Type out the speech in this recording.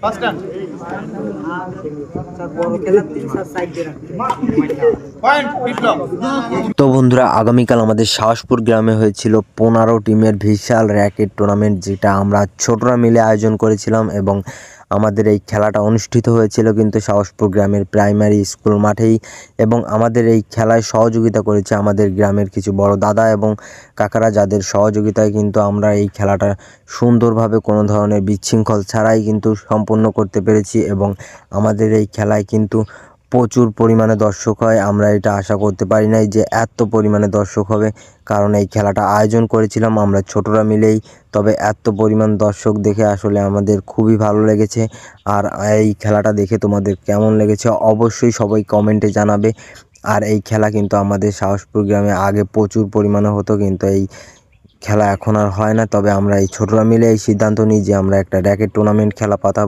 First run point বিপ্লব। তো বন্ধুরা, আগামীকাল আমাদের সাহসপুর গ্রামে হয়েছিল 15 টিমের বিশাল র্যাকেট টুর্নামেন্ট, যেটা আমরা ছোটরা মিলে আয়োজন করেছিলাম এবং আমাদের এই খেলাটা অনুষ্ঠিত হয়েছিল কিন্তু সাহসপুর গ্রামের প্রাইমারি স্কুল মাঠেই। এবং আমাদের এই খেলায় সহযোগিতা করেছে আমাদের গ্রামের কিছু বড় দাদা এবং কাকারা, যাদের সহযোগিতায় কিন্তু আমরা এই খেলাটা সুন্দরভাবে কোনো ধরনের বিশৃঙ্খল ছাড়াই কিন্তু সম্পূর্ণ করতে পেরেছি। এবং আমাদের এই খেলায় কিন্তু প্রচুর পরিমাণে দর্শক হয়। আমরা এটা আশা করতে পারি নাই যে এত পরিমাণে দর্শক হবে, কারণ এই খেলাটা আয়োজন করেছিলাম আমরা ছোটরা মিলেই। তবে এত পরিমাণ দর্শক দেখে আসলে আমাদের খুবই ভালো লেগেছে। আর এই খেলাটা দেখে তোমাদের কেমন লেগেছে অবশ্যই সবাই কমেন্টে জানাবে। আর এই খেলা কিন্তু আমাদের সাহসপুর গ্রামে আগে প্রচুর পরিমাণে হতো, কিন্তু এই খেলা এখন আর হয় না। তবে আমরা এই ছোটরা মিলে এই সিদ্ধান্ত নিই যে আমরা একটা র্যাকেট টুর্নামেন্ট খেলা পাতাবো।